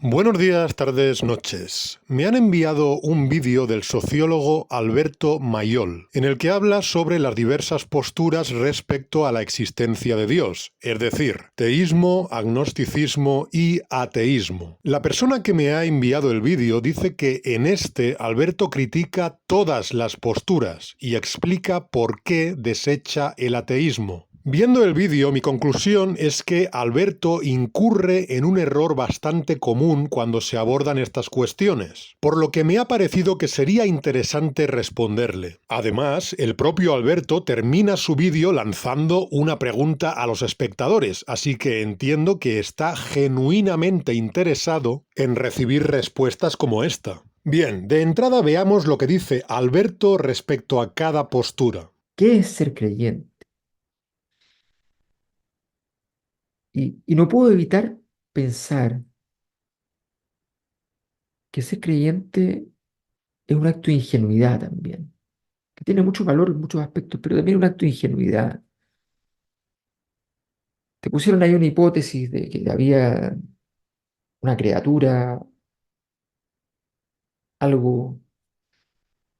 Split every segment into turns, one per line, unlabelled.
Buenos días, tardes, noches. Me han enviado un vídeo del sociólogo Alberto Mayol, en el que habla sobre las diversas posturas respecto a la existencia de Dios, es decir, teísmo, agnosticismo y ateísmo. La persona que me ha enviado el vídeo dice que en este Alberto critica todas las posturas y explica por qué desecha el ateísmo. Viendo el vídeo, mi conclusión es que Alberto incurre en un error bastante común cuando se abordan estas cuestiones, por lo que me ha parecido que sería interesante responderle. Además, el propio Alberto termina su vídeo lanzando una pregunta a los espectadores, así que entiendo que está genuinamente interesado en recibir respuestas como esta. Bien, de entrada veamos lo que dice Alberto respecto a cada postura.
¿Qué es ser creyente? Y no puedo evitar pensar que ser creyente es un acto de ingenuidad también, que tiene mucho valor en muchos aspectos, pero también un acto de ingenuidad. Te pusieron ahí una hipótesis de que había una criatura, algo,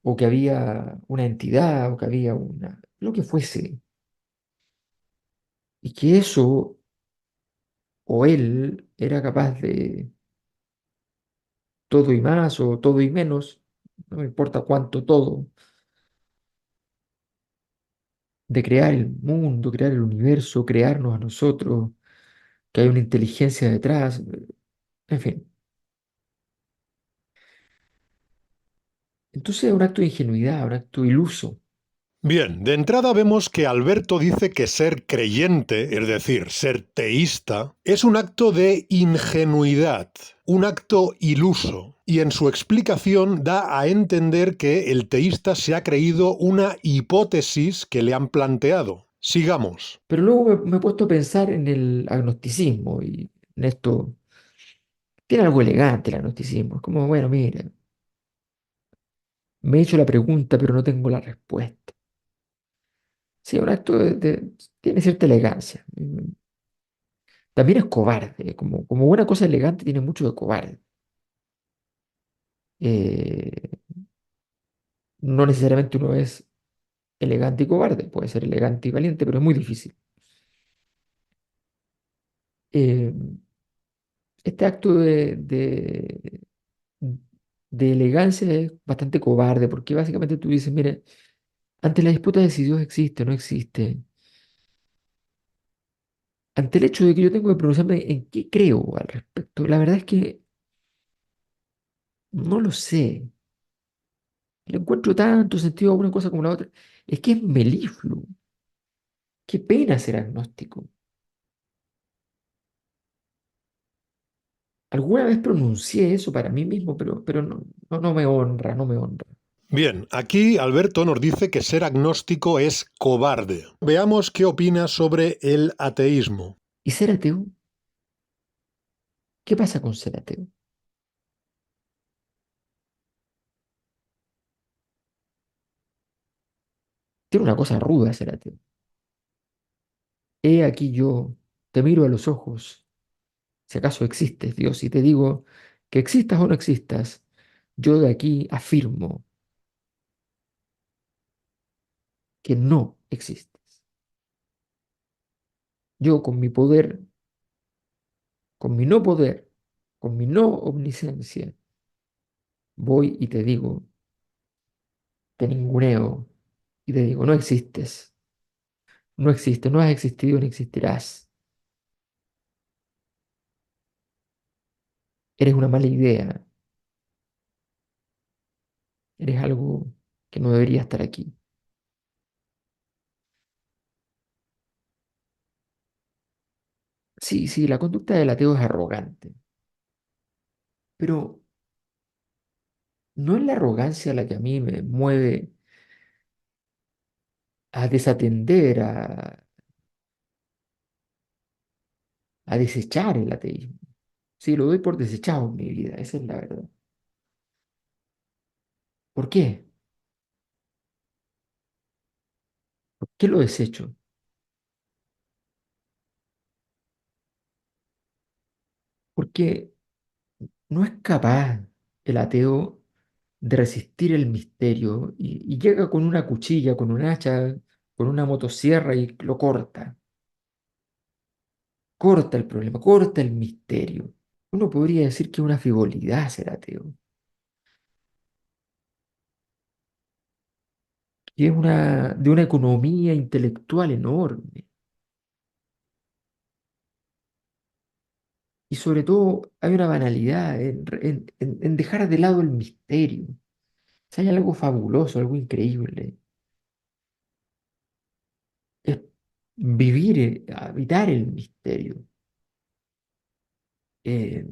o que había una entidad, o que había lo que fuese, y que eso, o él, era capaz de todo y más, o todo y menos, no me importa cuánto todo, de crear el mundo, crear el universo, crearnos a nosotros, que hay una inteligencia detrás, en fin. Entonces es un acto de ingenuidad, un acto iluso.
Bien, de entrada vemos que Alberto dice que ser creyente, es decir, ser teísta, es un acto de ingenuidad, un acto iluso, y en su explicación da a entender que el teísta se ha creído una hipótesis que le han planteado. Sigamos.
Pero luego me he puesto a pensar en el agnosticismo y en esto. Tiene algo elegante el agnosticismo. Es como, bueno, mira, me he hecho la pregunta, pero no tengo la respuesta. Sí, un acto tiene cierta elegancia. También es cobarde, como buena cosa elegante tiene mucho de cobarde. Eh, no necesariamente uno es elegante y cobarde, puede ser elegante y valiente, pero es muy difícil. Eh, este acto de elegancia es bastante cobarde, porque básicamente tú dices, mire, ante la disputa de si Dios existe o no existe, ante el hecho de que yo tengo que pronunciarme en qué creo al respecto, la verdad es que no lo sé. Le encuentro tanto sentido a una cosa como la otra. Es que es melifluo. Qué pena ser agnóstico. Alguna vez pronuncié eso para mí mismo, pero no me honra, no me honra.
Bien, aquí Alberto nos dice que ser agnóstico es cobarde. Veamos qué opina sobre el ateísmo.
¿Y ser ateo? ¿Qué pasa con ser ateo? Tiene una cosa ruda ser ateo. He aquí yo, te miro a los ojos, si acaso existes, Dios, y te digo que existas o no existas, yo de aquí afirmo que no existes. Yo con mi poder, con mi no poder, con mi no omnisciencia, voy y te digo, te ninguneo y te digo, no existes, no existes, no has existido ni existirás. Eres una mala idea, eres algo que no debería estar aquí. Sí, sí, la conducta del ateo es arrogante, pero no es la arrogancia la que a mí me mueve a desatender, a desechar el ateísmo. Sí, lo doy por desechado en mi vida, esa es la verdad. ¿Por qué? ¿Por qué lo desecho? Porque no es capaz el ateo de resistir el misterio y llega con una cuchilla, con un hacha, con una motosierra y lo corta. Corta el problema, corta el misterio. Uno podría decir que es una frivolidad ser ateo, que es de una economía intelectual enorme. Y sobre todo hay una banalidad en dejar de lado el misterio. Si hay algo fabuloso, algo increíble, es vivir, habitar el misterio, eh,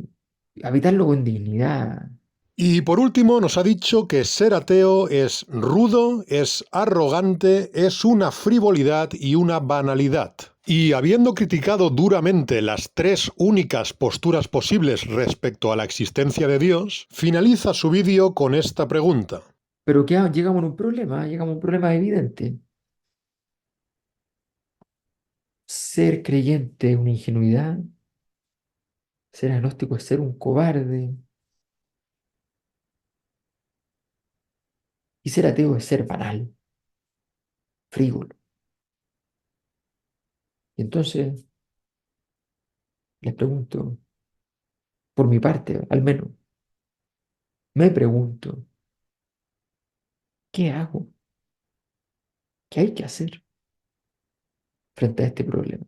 habitarlo con dignidad.
Y por último nos ha dicho que ser ateo es rudo, es arrogante, es una frivolidad y una banalidad. Y habiendo criticado duramente las tres únicas posturas posibles respecto a la existencia de Dios, finaliza su vídeo con esta pregunta.
Pero que llegamos a un problema evidente. Ser creyente es una ingenuidad, ser agnóstico es ser un cobarde, y ser ateo es ser banal, frívolo. Y entonces les pregunto, por mi parte, al menos, me pregunto, ¿qué hago? ¿Qué hay que hacer frente a este problema?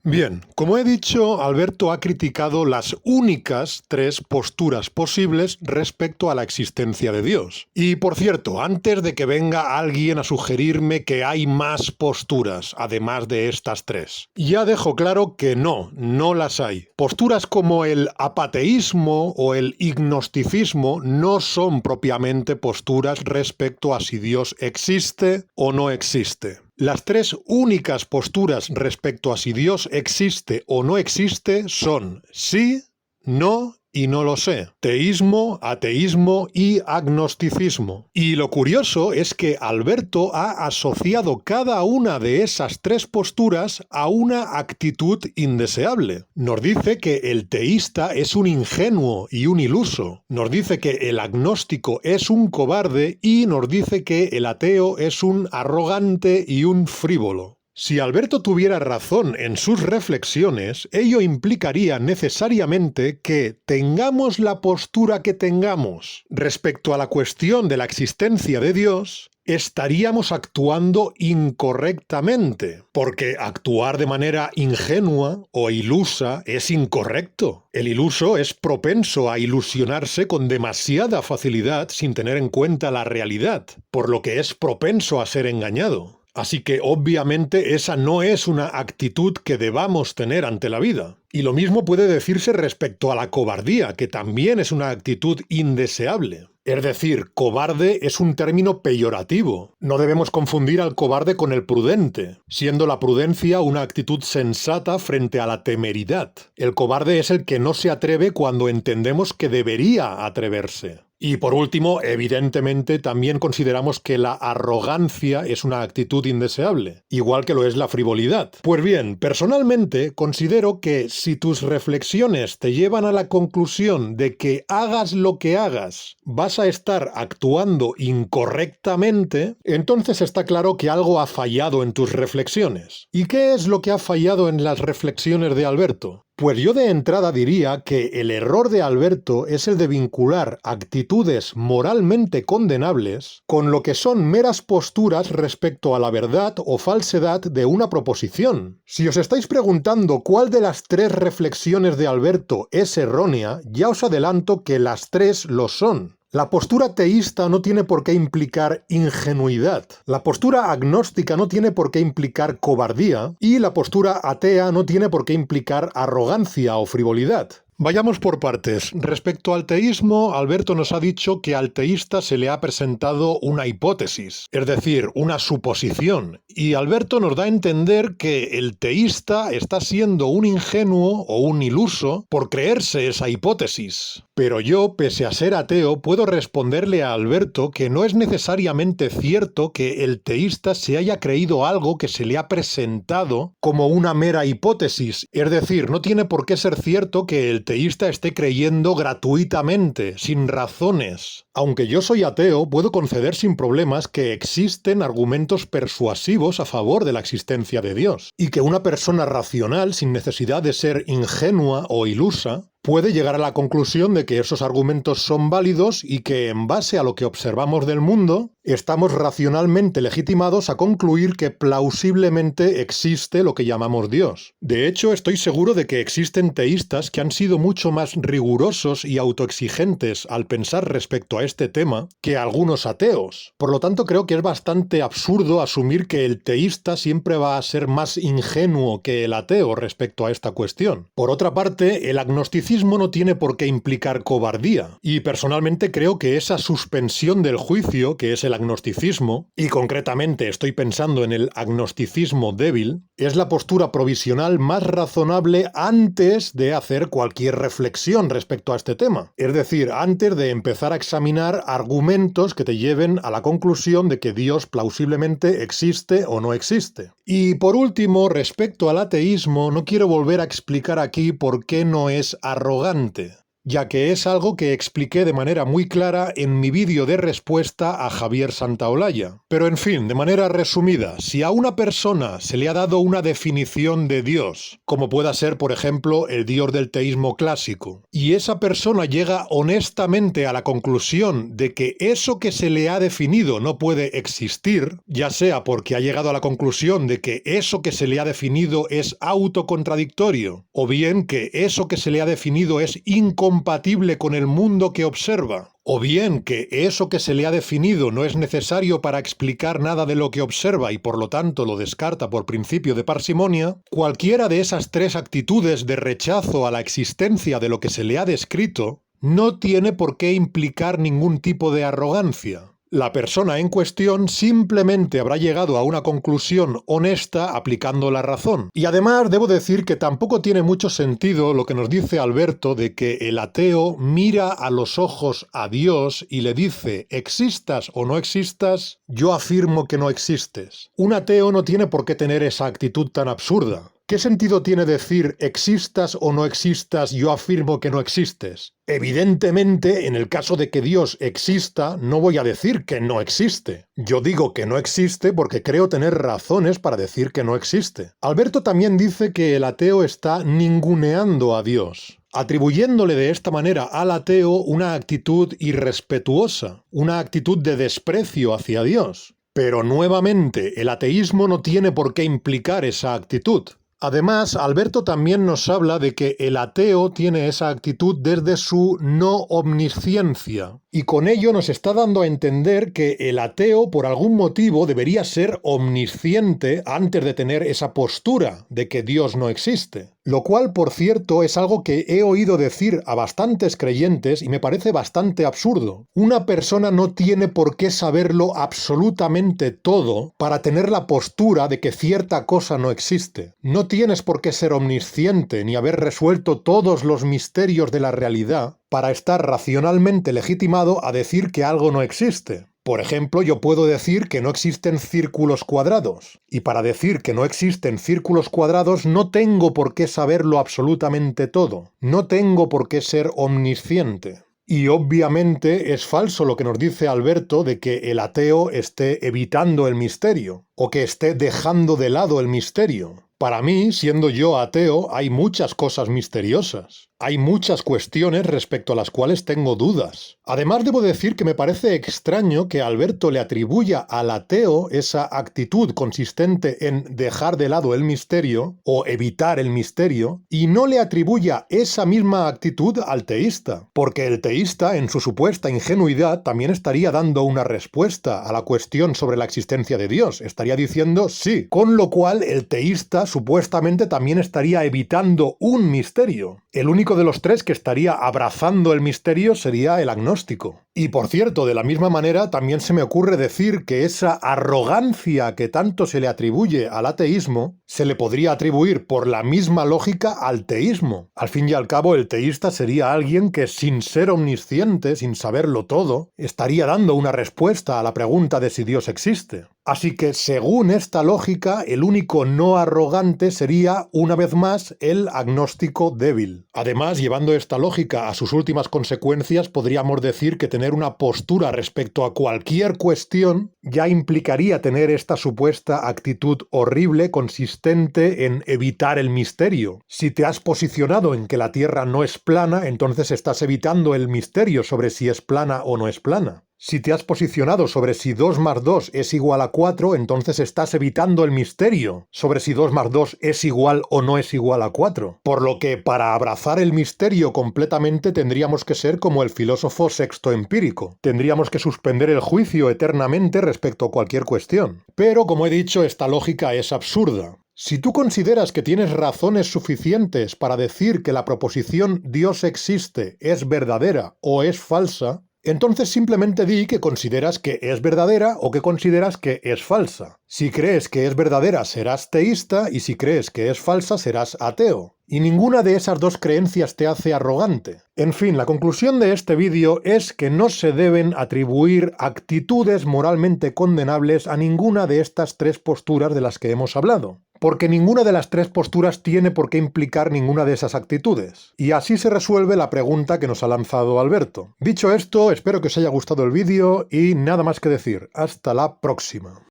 Bien, como he dicho, Alberto ha criticado las únicas tres posturas posibles respecto a la existencia de Dios. Y por cierto, antes de que venga alguien a sugerirme que hay más posturas, además de estas tres, ya dejo claro que no las hay. Posturas como el apateísmo o el ignosticismo no son propiamente posturas respecto a si Dios existe o no existe. Las tres únicas posturas respecto a si Dios existe o no existe son sí, no y no lo sé. Teísmo, ateísmo y agnosticismo. Y lo curioso es que Alberto ha asociado cada una de esas tres posturas a una actitud indeseable. Nos dice que el teísta es un ingenuo y un iluso. Nos dice que el agnóstico es un cobarde y nos dice que el ateo es un arrogante y un frívolo. Si Alberto tuviera razón en sus reflexiones, ello implicaría necesariamente que tengamos la postura que tengamos respecto a la cuestión de la existencia de Dios, estaríamos actuando incorrectamente, porque actuar de manera ingenua o ilusa es incorrecto. El iluso es propenso a ilusionarse con demasiada facilidad sin tener en cuenta la realidad, por lo que es propenso a ser engañado. Así que obviamente esa no es una actitud que debamos tener ante la vida. Y lo mismo puede decirse respecto a la cobardía, que también es una actitud indeseable. Es decir, cobarde es un término peyorativo. No debemos confundir al cobarde con el prudente, siendo la prudencia una actitud sensata frente a la temeridad. El cobarde es el que no se atreve cuando entendemos que debería atreverse. Y por último, evidentemente, también consideramos que la arrogancia es una actitud indeseable, igual que lo es la frivolidad. Pues bien, personalmente considero que si tus reflexiones te llevan a la conclusión de que hagas lo que hagas, vas a estar actuando incorrectamente, entonces está claro que algo ha fallado en tus reflexiones. ¿Y qué es lo que ha fallado en las reflexiones de Alberto? Pues yo de entrada diría que el error de Alberto es el de vincular actitudes moralmente condenables con lo que son meras posturas respecto a la verdad o falsedad de una proposición. Si os estáis preguntando cuál de las tres reflexiones de Alberto es errónea, ya os adelanto que las tres lo son. La postura teísta no tiene por qué implicar ingenuidad, la postura agnóstica no tiene por qué implicar cobardía y la postura atea no tiene por qué implicar arrogancia o frivolidad. Vayamos por partes. Respecto al teísmo, Alberto nos ha dicho que al teísta se le ha presentado una hipótesis, es decir, una suposición, y Alberto nos da a entender que el teísta está siendo un ingenuo o un iluso por creerse esa hipótesis. Pero yo, pese a ser ateo, puedo responderle a Alberto que no es necesariamente cierto que el teísta se haya creído algo que se le ha presentado como una mera hipótesis. Es decir, no tiene por qué ser cierto que el teísta esté creyendo gratuitamente, sin razones. Aunque yo soy ateo, puedo conceder sin problemas que existen argumentos persuasivos a favor de la existencia de Dios, y que una persona racional, sin necesidad de ser ingenua o ilusa, puede llegar a la conclusión de que esos argumentos son válidos y que, en base a lo que observamos del mundo, estamos racionalmente legitimados a concluir que plausiblemente existe lo que llamamos Dios. De hecho, estoy seguro de que existen teístas que han sido mucho más rigurosos y autoexigentes al pensar respecto a este tema que algunos ateos. Por lo tanto, creo que es bastante absurdo asumir que el teísta siempre va a ser más ingenuo que el ateo respecto a esta cuestión. Por otra parte, el agnosticismo no tiene por qué implicar cobardía, y personalmente creo que esa suspensión del juicio, que es el agnosticismo, y concretamente estoy pensando en el agnosticismo débil, es la postura provisional más razonable antes de hacer cualquier reflexión respecto a este tema. Es decir, antes de empezar a examinar argumentos que te lleven a la conclusión de que Dios plausiblemente existe o no existe. Y por último, respecto al ateísmo, no quiero volver a explicar aquí por qué no es arrogante, ya que es algo que expliqué de manera muy clara en mi vídeo de respuesta a Javier Santaolalla. Pero en fin, de manera resumida, si a una persona se le ha dado una definición de Dios, como pueda ser, por ejemplo, el Dios del teísmo clásico, y esa persona llega honestamente a la conclusión de que eso que se le ha definido no puede existir, ya sea porque ha llegado a la conclusión de que eso que se le ha definido es autocontradictorio, o bien que eso que se le ha definido es incompatible con el mundo que observa, o bien que eso que se le ha definido no es necesario para explicar nada de lo que observa y por lo tanto lo descarta por principio de parsimonia, cualquiera de esas tres actitudes de rechazo a la existencia de lo que se le ha descrito no tiene por qué implicar ningún tipo de arrogancia. La persona en cuestión simplemente habrá llegado a una conclusión honesta aplicando la razón. Y además debo decir que tampoco tiene mucho sentido lo que nos dice Alberto de que el ateo mira a los ojos a Dios y le dice: existas o no existas, yo afirmo que no existes. Un ateo no tiene por qué tener esa actitud tan absurda. ¿Qué sentido tiene decir existas o no existas, yo afirmo que no existes? Evidentemente, en el caso de que Dios exista, no voy a decir que no existe. Yo digo que no existe porque creo tener razones para decir que no existe. Alberto también dice que el ateo está ninguneando a Dios, atribuyéndole de esta manera al ateo una actitud irrespetuosa, una actitud de desprecio hacia Dios. Pero nuevamente, el ateísmo no tiene por qué implicar esa actitud. Además, Alberto también nos habla de que el ateo tiene esa actitud desde su no omnisciencia, y con ello nos está dando a entender que el ateo por algún motivo debería ser omnisciente antes de tener esa postura de que Dios no existe. Lo cual, por cierto, es algo que he oído decir a bastantes creyentes y me parece bastante absurdo. Una persona no tiene por qué saberlo absolutamente todo para tener la postura de que cierta cosa no existe. No tienes por qué ser omnisciente ni haber resuelto todos los misterios de la realidad para estar racionalmente legitimado a decir que algo no existe. Por ejemplo, yo puedo decir que no existen círculos cuadrados, y para decir que no existen círculos cuadrados no tengo por qué saberlo absolutamente todo, no tengo por qué ser omnisciente. Y obviamente es falso lo que nos dice Alberto de que el ateo esté evitando el misterio, o que esté dejando de lado el misterio. Para mí, siendo yo ateo, hay muchas cosas misteriosas. Hay muchas cuestiones respecto a las cuales tengo dudas. Además, debo decir que me parece extraño que Alberto le atribuya al ateo esa actitud consistente en dejar de lado el misterio o evitar el misterio, y no le atribuya esa misma actitud al teísta, porque el teísta, en su supuesta ingenuidad, también estaría dando una respuesta a la cuestión sobre la existencia de Dios. Estaría diciendo sí, con lo cual el teísta supuestamente también estaría evitando un misterio. El único de los tres que estaría abrazando el misterio sería el agnóstico. Y por cierto, de la misma manera también se me ocurre decir que esa arrogancia que tanto se le atribuye al ateísmo se le podría atribuir por la misma lógica al teísmo. Al fin y al cabo, el teísta sería alguien que, sin ser omnisciente, sin saberlo todo, estaría dando una respuesta a la pregunta de si Dios existe. Así que, según esta lógica, el único no arrogante sería, una vez más, el agnóstico débil. Además, llevando esta lógica a sus últimas consecuencias, podríamos decir que tener una postura respecto a cualquier cuestión ya implicaría tener esta supuesta actitud horrible consistente en evitar el misterio. Si te has posicionado en que la Tierra no es plana, entonces estás evitando el misterio sobre si es plana o no es plana. Si te has posicionado sobre si 2 más 2 es igual a 4, entonces estás evitando el misterio sobre si 2 más 2 es igual o no es igual a 4. Por lo que para abrazar el misterio completamente tendríamos que ser como el filósofo sexto empírico. Tendríamos que suspender el juicio eternamente respecto a cualquier cuestión. Pero, como he dicho, esta lógica es absurda. Si tú consideras que tienes razones suficientes para decir que la proposición Dios existe es verdadera o es falsa, entonces simplemente di que consideras que es verdadera o que consideras que es falsa. Si crees que es verdadera serás teísta y si crees que es falsa serás ateo. Y ninguna de esas dos creencias te hace arrogante. En fin, la conclusión de este vídeo es que no se deben atribuir actitudes moralmente condenables a ninguna de estas tres posturas de las que hemos hablado. Porque ninguna de las tres posturas tiene por qué implicar ninguna de esas actitudes. Y así se resuelve la pregunta que nos ha lanzado Alberto. Dicho esto, espero que os haya gustado el vídeo y nada más que decir. Hasta la próxima.